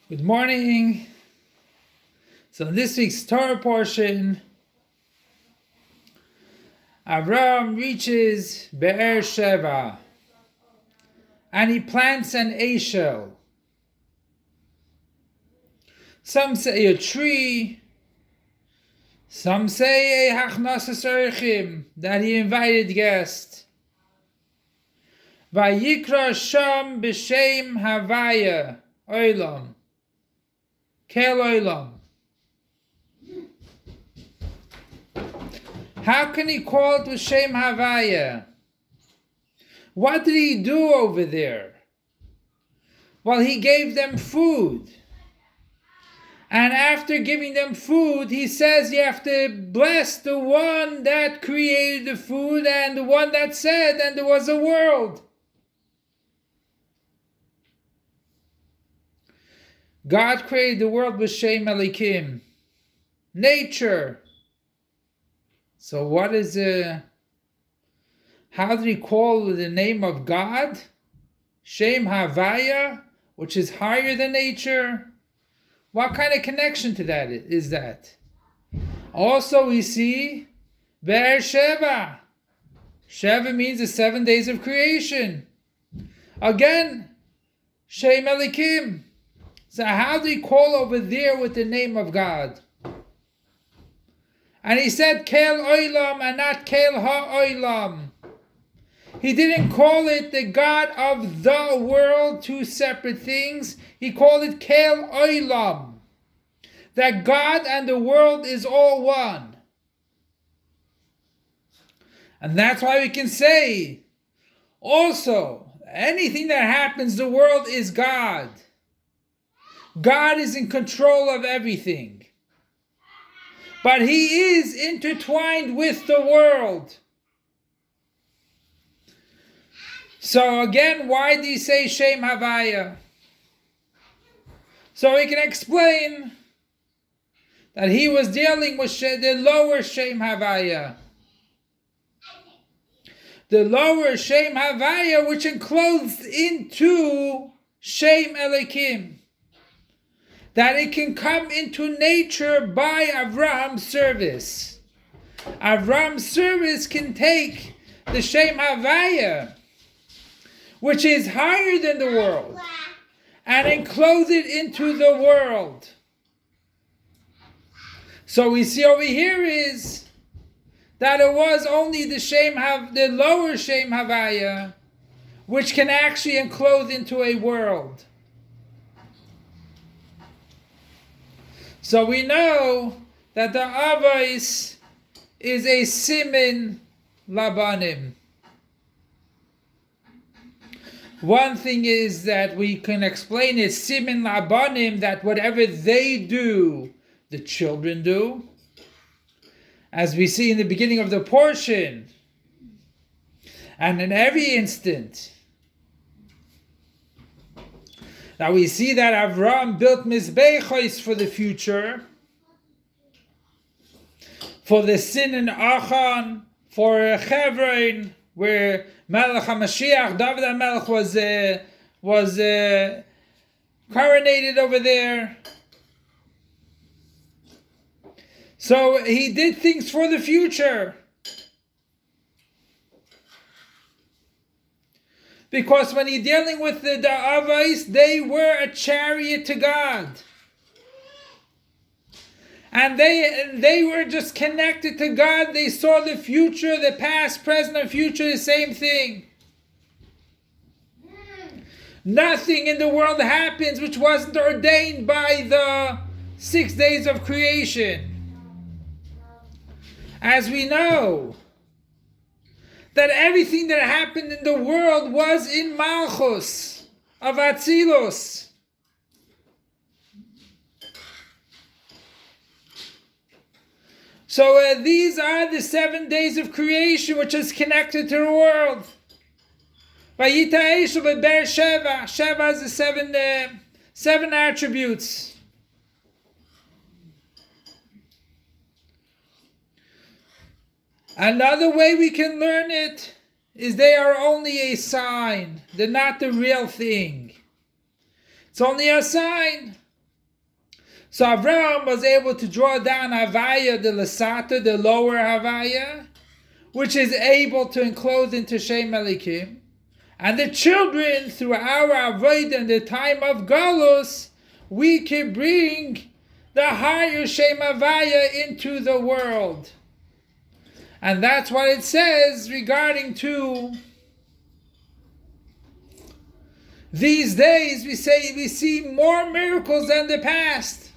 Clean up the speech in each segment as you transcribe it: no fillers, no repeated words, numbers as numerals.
Good morning. So in this week's Torah portion, Avraham reaches Be'er Sheva and he plants an Eshel. Some say a tree, some say a Hachnasas Orchim, that he invited guests. Vayikra Sham B'Shem Havaya Olam Kel Olam. How can he call it with Shem Havaya? What did he do over there? Well, he gave them food. And after giving them food, he says you have to bless the one that created the food and the one that said, and there was a world. God created the world with Shem Elikim, nature. So what is how did he call the name of God? Shem Havaya, which is higher than nature. What kind of connection to that is that? Also we see Be'er Sheva. Sheva means the 7 days of creation. Again, Shem Elikim. So how do he call over there with the name of God? And he said Kel Olam and not Kel Ha-Olam. He didn't call it the God of the world, two separate things. He called it Kel Olam. That God and the world is all one. And that's why we can say also, anything that happens, the world is God. God is in control of everything. But he is intertwined with the world. So again, why do you say Shem Havaya? So we can explain that he was dealing with the lower Shem Havaya. The lower Shem Havaya, which enclosed into Shem Elikim. That it can come into nature by Avraham's service. Avraham's service can take the Shem Havaya, which is higher than the world, and enclose it into the world. So we see over here is that it was only the lower Shem Havaya, which can actually enclose into a world. So we know that the Avos is a simin labanim. One thing is that we can explain it, simin labanim, that whatever they do, the children do. As we see in the beginning of the portion. And in every instant. Now we see that Avraham built Mizbechos for the future. For the sin in Achan, for Hebron, where Melech HaMashiach, David HaMelech was coronated over there. So he did things for the future. Because when you're dealing with the Avos, they were a chariot to God. And they were just connected to God. They saw the future, the past, present, and future, the same thing. Nothing in the world happens which wasn't ordained by the 6 days of creation. As we know, that everything that happened in the world was in Malchus of Atzilus. So these are the 7 days of creation which is connected to the world. Vayita Eshel Be'er Sheva. Sheva is the seven attributes. Another way we can learn it is they are only a sign. They're not the real thing. It's only a sign. So Avraham was able to draw down Havaya, the Lasata, the lower Havaya, which is able to enclose into Shem Elikim. And the children, through our Avodah in the time of Galus, we can bring the higher Shem Havaya into the world. And that's what it says regarding to these days. We see more miracles than the past.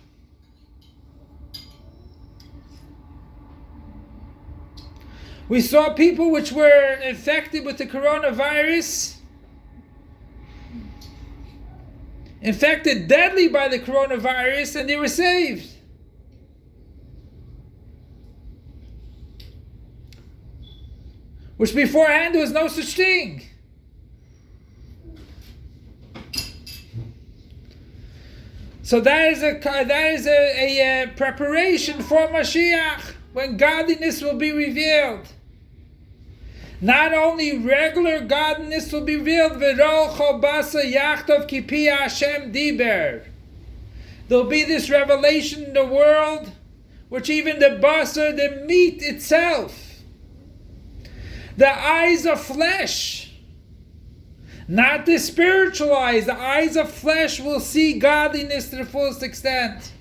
We saw people which were infected with the coronavirus, infected deadly by the coronavirus, and they were saved. Which beforehand there was no such thing. So that is a preparation for Mashiach, when godliness will be revealed. Not only regular godliness will be revealed, there'll be this revelation in the world, which even the basar, the meat itself, the eyes of flesh, not the spiritual eyes, the eyes of flesh will see godliness to the fullest extent.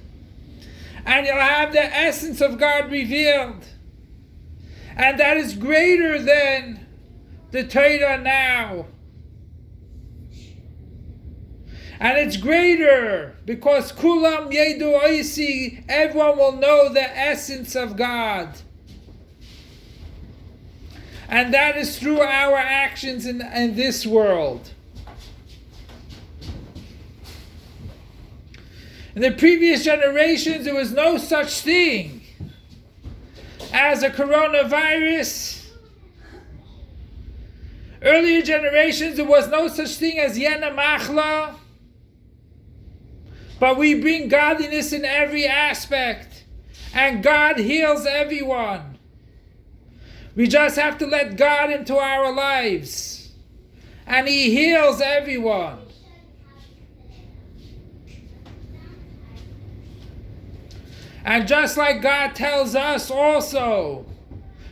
And you'll have the essence of God revealed. And that is greater than the Torah now. And it's greater because Kulam Yedu Oisi, everyone will know the essence of God. And that is through our actions in this world. In the previous generations, there was no such thing as a coronavirus. Earlier generations, there was no such thing as Yena Machla. But we bring godliness in every aspect. And God heals everyone. We just have to let God into our lives. And He heals everyone. And just like God tells us also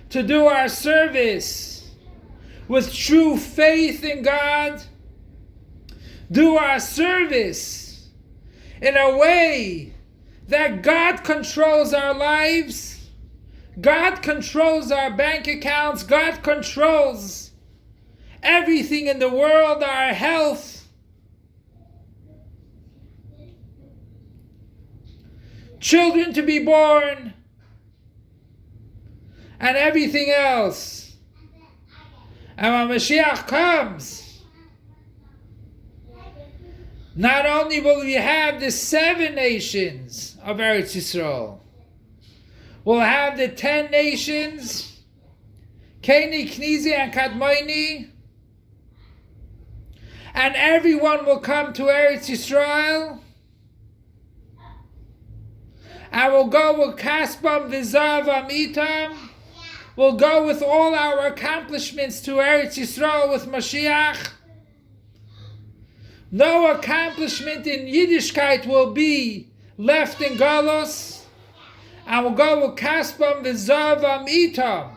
to do our service with true faith in God, do our service in a way that God controls our lives, God controls our bank accounts, God controls everything in the world, our health, children to be born, and everything else. And when Mashiach comes, not only will we have the 7 nations of Eretz Yisrael, we'll have the 10 nations, Keni, Knizi, and Kadmoni, and everyone will come to Eretz Yisrael, and we'll go with Kaspam Vizavam Itam. We'll go with all our accomplishments to Eretz Yisrael with Mashiach. No accomplishment in Yiddishkeit will be left in Galus. And we'll go with Kaspam Vizavam Itam,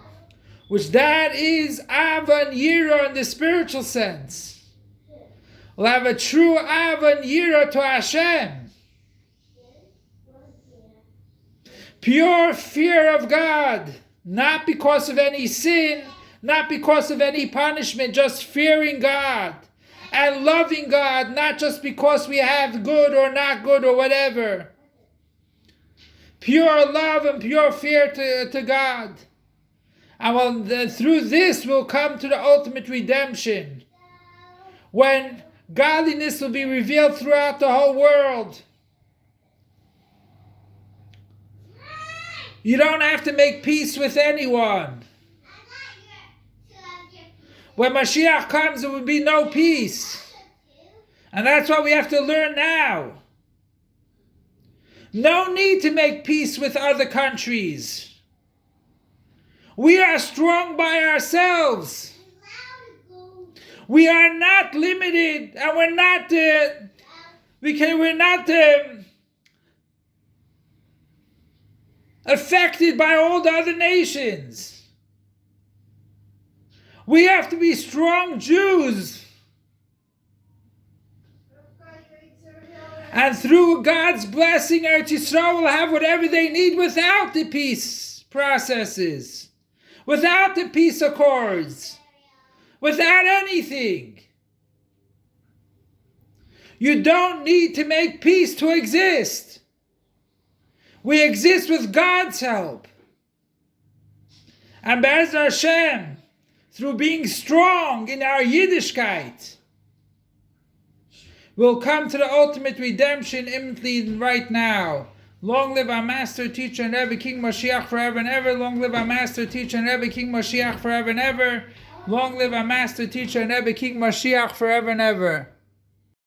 which that is Avan Yira in the spiritual sense. We'll have a true Avan Yira to Hashem. Pure fear of God, not because of any sin, not because of any punishment, just fearing God and loving God, not just because we have good or not good or whatever. Pure love and pure fear to God. And through this we'll come to the ultimate redemption, when godliness will be revealed throughout the whole world. You don't have to make peace with anyone. When Mashiach comes, there will be no peace. And that's what we have to learn now. No need to make peace with other countries. We are strong by ourselves. We are not limited, and we're not affected by all the other nations. We have to be strong Jews. And through God's blessing, Eretz Yisrael will have whatever they need without the peace processes, without the peace accords, without anything. You don't need to make peace to exist. We exist with God's help. And Be'ez Hashem, through being strong in our Yiddishkeit, we'll come to the ultimate redemption imminently right now. Long live our Master, Teacher, and Rebbe, King Mashiach forever and ever. Long live our Master, Teacher, and Rebbe, King Mashiach forever and ever. Long live our Master, Teacher, and Rebbe, King Mashiach forever and ever.